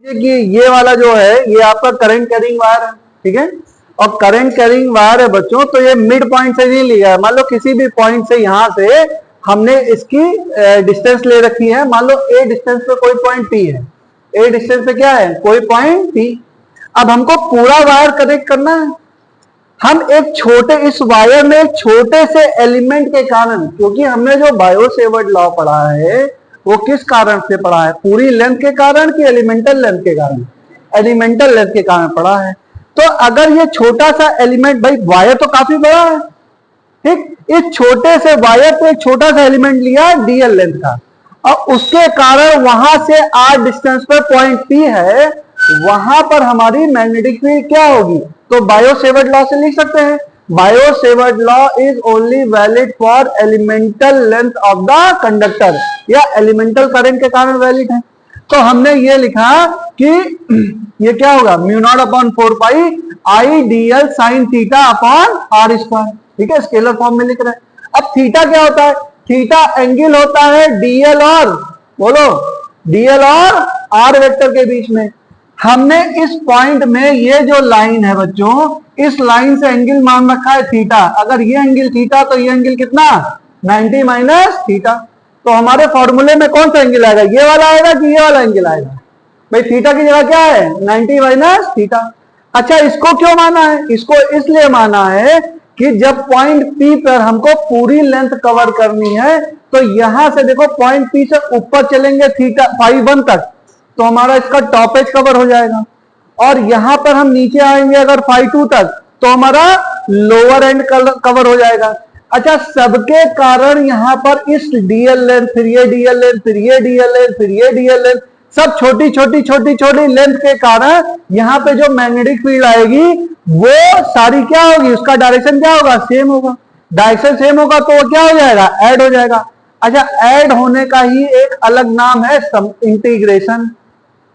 कि ये वाला जो है ये आपका करंट कैरिंग वायर है, ठीक है। और करंट कैरिंग वायर है बच्चों, तो ये मिड पॉइंट से नहीं लिया है। मान लो किसी भी पॉइंट से यहां से हमने इसकी डिस्टेंस ले रखी है। मान लो ए डिस्टेंस पे कोई पॉइंट पी है, ए डिस्टेंस पे क्या है, कोई पॉइंट पी। अब हमको पूरा वायर कनेक्ट करना है। हम एक छोटे इस वायर में छोटे से एलिमेंट के कारण, क्योंकि हमने जो बायो सेवर्ट लॉ पढ़ा है वो किस कारण से पढ़ा है, पूरी लेंथ के कारण कि एलिमेंटल लेंथ के कारण, एलिमेंटल लेंथ के कारण पढ़ा है। तो अगर ये छोटा सा एलिमेंट, भाई वायर तो काफी बड़ा है, ठीक, इस छोटे से वायर पे एक छोटा सा एलिमेंट लिया डीएल लेंथ का, और उसके कारण वहां से आर डिस्टेंस पर पॉइंट पी है, वहां पर हमारी मैग्नेटिक फील्ड क्या होगी, तो बायो सेवर्ट लॉ से लिख सकते हैं, bio Savart law is only valid for elemental length of the conductor, या एलिमेंटल करंट के कारण वैलिड है। तो हमने ये लिखा कि ये क्या होगा, mu naught upon 4 pi I dl sine theta upon r square, ठीक है, स्केलर फॉर्म में लिख रहे हैं। अब थीटा क्या होता है, थीटा एंगल होता है डीएल और, बोलो, डीएल और आर वेक्टर के बीच में। हमने इस पॉइंट में ये जो लाइन है बच्चों, इस लाइन से एंगल मान रखा है थीटा। अगर ये एंगल थीटा तो ये एंगल कितना, 90 माइनस थीटा। तो हमारे फॉर्मूले में कौन सा एंगल आएगा, ये वाला आएगा कि ये वाला एंगल आएगा, भाई थीटा की जगह क्या है 90 माइनस थीटा। अच्छा, इसको क्यों माना है, इसको इसलिए माना है कि जब पॉइंट पी पर हमको पूरी लेंथ कवर करनी है, तो यहां से देखो पॉइंट पी से ऊपर चलेंगे थीटा फाई 1 तक, तो हमारा इसका टॉप एज कवर हो जाएगा। और यहां पर हम नीचे आएंगे अगर फाई 2 तक, तो हमारा लोअर एंड कवर हो जाएगा। अच्छा, सबके कारण यहां पर इस डीएल लेंथ, फिर ये डीएल लेंथ, फिर ये डीएल लेंथ, फिर ये डीएल लेंथ, सब छोटी छोटी छोटी छोटी लेंथ के कारण यहां पे जो मैग्नेटिक फील्ड आएगी वो सारी क्या होगी, उसका डायरेक्शन क्या होगा, सेम होगा। डायरेक्शन सेम होगा तो वो क्या हो जाएगा, ऐड हो जाएगा। अच्छा, ऐड होने का ही एक अलग नाम है इंटीग्रेशन।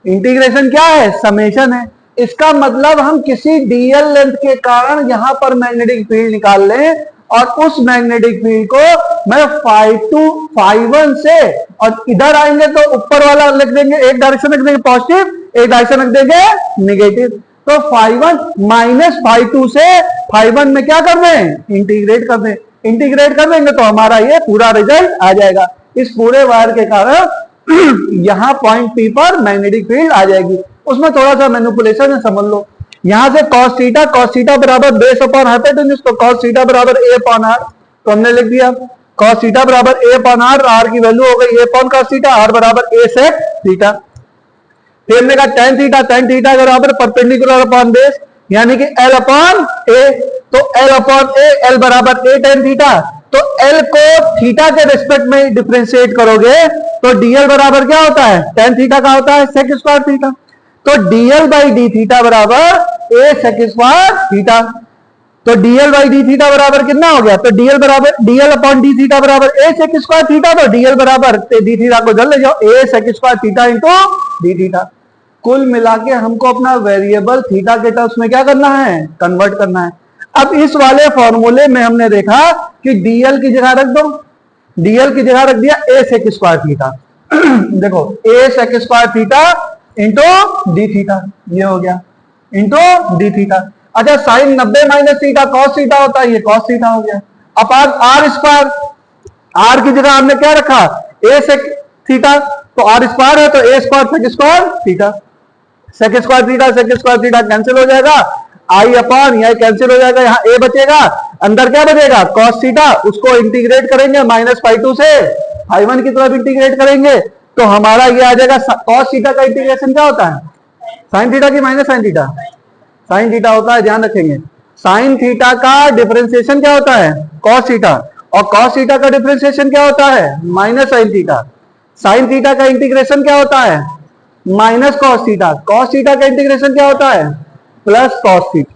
इंटीग्रेशन क्या है, समेशन है। इसका मतलब हम किसी डीएल लेंथ के कारण यहां पर मैग्नेटिक फील्ड निकाल लें, और उस मैग्नेटिक फील्ड को मैं फाई 2 फाई 1 से, और इधर आएंगे तो ऊपर वाला लिख देंगे, एक डायरेक्शन रख देंगे पॉजिटिव, एक डायरेक्शन रख देंगे नेगेटिव। तो फाई 1 माइनस फाई 2 से फाई 1 में क्या कर दें, इंटीग्रेट कर दें। इंटीग्रेट कर देंगे तो हमारा ये पूरा रिजल्ट आ जाएगा। इस पूरे वायर के कारण यहां पॉइंट पी पर मैग्नेटिक फील्ड आ जाएगी। उसमें थोड़ा सा मैनिपुलेशन है, समझ लो। यहां से cos थीटा बराबर बेस अपॉन हाइपोटेन्यूज, तो cos थीटा बराबर a अपॉन r, तो हमने लिख दिया cos थीटा बराबर a अपॉन r की वैल्यू हो गई a upon cos theta, r बराबर a sec थीटा। फिर हमने कहा tan थीटा बराबर परपेंडिकुलर अपॉन बेस, यानी कि l अपॉन a, तो l अपॉन a, l बराबर a tan थीटा। तो l को थीटा के रिस्पेक्ट में डिफरेंशिएट करोगे तो dl बराबर क्या होता है, tan थीटा का होता है sec स्क्वायर थीटा। तो dl बाई डी थीटा बराबर a sec स्क्वायर थीटा। तो dl बाई डी थीटा बराबर कितना हो गया, तो dl बराबर dl अपॉन डी थीटा बराबर a sec स्क्वायर थीटा। तो dl बराबर डी थीटा को जल्द ले जाओ, a sec square theta into d theta. कुल मिला के हमको अपना वेरिएबल थीटा के टर्म्स में क्या करना है, कन्वर्ट करना है। अब इस वाले फॉर्मूले में हमने देखा कि dl की जगह रख दो, dl की जगह रख दिया a sec स्क्वायर थीटा। देखो a sec square theta into d theta, ये हो गया, इंटू डी थीटा। अच्छा, sine 90 minus theta cos theta होता है, ये कॉस थीटा हो गया। अब आर स्क्वायर, आर की जगह हमने क्या रखा, a sec थीटा, तो आर स्क्वायर है तो a square sec square theta, sec square theta cancel हो जाएगा, आई अपॉन यह कैंसिल हो जाएगा, यहाँ a बचेगा, अंदर क्या बचेगा cos थीटा, उसको इंटीग्रेट करेंगे माइनस फाई 2 से फाई 1 की तरफ इंटीग्रेट करेंगे, तो हमारा ये आ जाएगा। cos थीटा का इंटीग्रेशन क्या होता है, sin थीटा की minus sin theta, sin theta होता है, ध्यान रखेंगे। sin थीटा का डिफरेंशिएशन क्या होता है, cos थीटा, और cos थीटा का डिफरेंशिएशन क्या होता है, minus sin theta. sin theta का इंटीग्रेशन क्या होता है, minus cos theta. cos theta का इंटीग्रेशन क्या होता है, प्लस cos थीटा।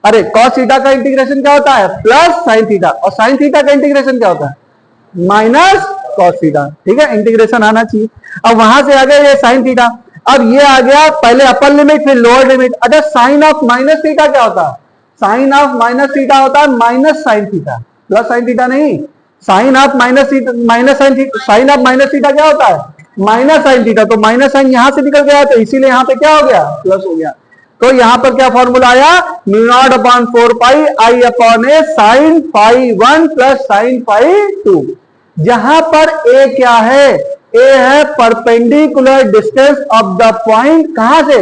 अरे cos थीटा का इंटीग्रेशन क्या होता है, प्लस sin थीटा, और sin थीटा का इंटीग्रेशन क्या होता है, माइनस cos थीटा, ठीक है, इंटीग्रेशन आना चाहिए। अब वहां से आ गया ये sin थीटा, अब ये आ गया पहले अपर लिमिट फिर लोअर लिमिट। अच्छा, साइन ऑफ माइनस थीटा क्या होता है, साइन ऑफ माइनस थीटा होता है minus sine theta, plus sine theta नहीं, sine of minus sine of minus theta क्या होता है, माइनस साइन थीटा, तो माइनस साइन यहां से निकल गया, तो इसीलिए यहां पे क्या हो गया, प्लस हो गया। तो यहां पर क्या फॉर्मूला आया, mu naught upon 4 pi I upon A sine phi 1 plus sine phi 2। जहां पर ए क्या है, ए है perpendicular distance of the point, कहां से,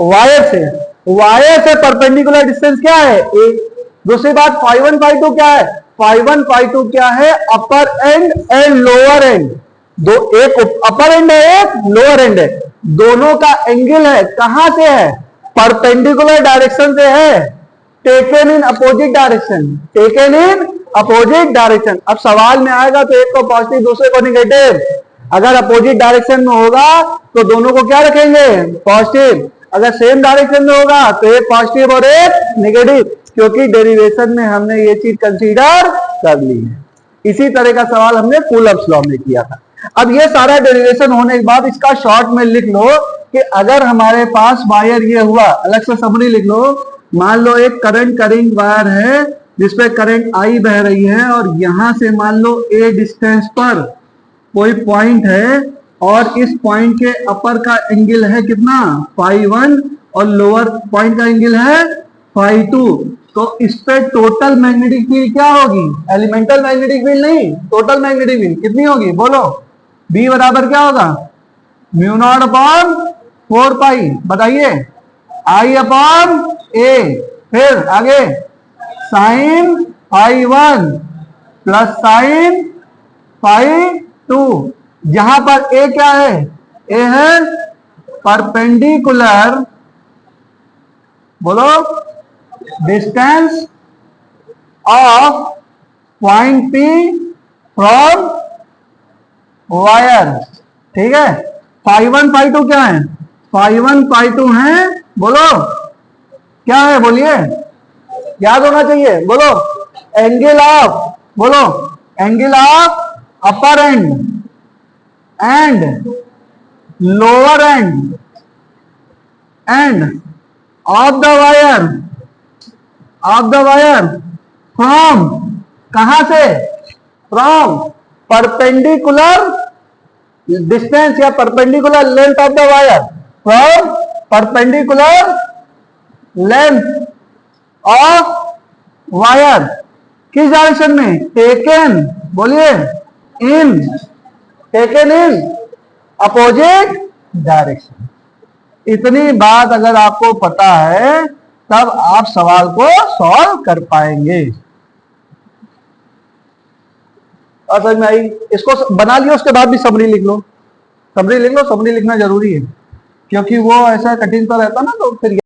वायर से, वायर से परपेंडिकुलर डिस्टेंस क्या है, ए। दूसरी बात फाई 1 फाई 2 क्या है, फाई 1 फाई 2 क्या है, अपर एंड एंड लोअर एंड, दो, एक अपर एंड है, एक लोअर एंड है, दोनों का एंगल है, कहां से है, परपेंडिकुलर डायरेक्शन से है, taken in opposite direction, taken in opposite direction. अब सवाल में आएगा तो एक को पॉजिटिव दूसरे को निगेटिव, अगर अपोजिट डायरेक्शन में होगा तो दोनों को क्या रखेंगे, पॉजिटिव, अगर सेम डायरेक्शन में होगा तो एक पॉजिटिव और एक नेगेटिव, क्योंकि डेरिवेशन में हमने ये चीज कंसीडर कर ली है। इसी तरह का सवाल हमने कूलम्ब्स लॉ में किया था। अब ये सारा डेरिवेशन होने के बाद इसका शॉर्ट में लिख लो कि अगर हमारे पास वायर ये हुआ, अलग से समरी लिख लो, मान लो एक करंट कैरिंग वायर है जिसपे करंट आई बह रही है, और यहां से मान लो ए डिस्टेंस पर कोई पॉइंट है, और इस पॉइंट के अपर का एंगल है कितना, फाई 1, और लोअर पॉइंट का एंगल है फाई 2, तो इस पे टोटल मैग्नेटिक फील्ड क्या होगी, एलिमेंटल मैग्नेटिक फील्ड नहीं, टोटल मैग्नेटिक फील्ड कितनी होगी, बोलो, बी बराबर क्या होगा, म्यू नॉट अपॉन 4 पाई, बताइए, आई अपॉन ए, फिर आगे sine phi 1 plus sine phi 2, जहां पर ए क्या है, ए है परपेंडिकुलर, बोलो, distance of point P from wire, ठीक है। फाई 1 फाई 2 क्या है, फाई 1 फाई 2 है, बोलो क्या है, बोलिए, याद होना चाहिए, बोलो, एंगल ऑफ, बोलो, angle of upper and lower end of the wire from, कहां से, फ्रॉम परपेंडिकुलर डिस्टेंस या perpendicular length of the wire, from perpendicular length of wire, किस डायरेक्शन में, टेकन, बोलिए, इन, टेकन इन अपोजिट डायरेक्शन। इतनी बात अगर आपको पता है तब आप सवाल को सॉल्व कर पाएंगे। और समझ में आई, इसको बना लियो, उसके बाद भी समरी लिख लो, समरी लिख लो, समरी लिखना जरूरी है, क्योंकि वो ऐसा कठिन सा रहता ना, तो फिर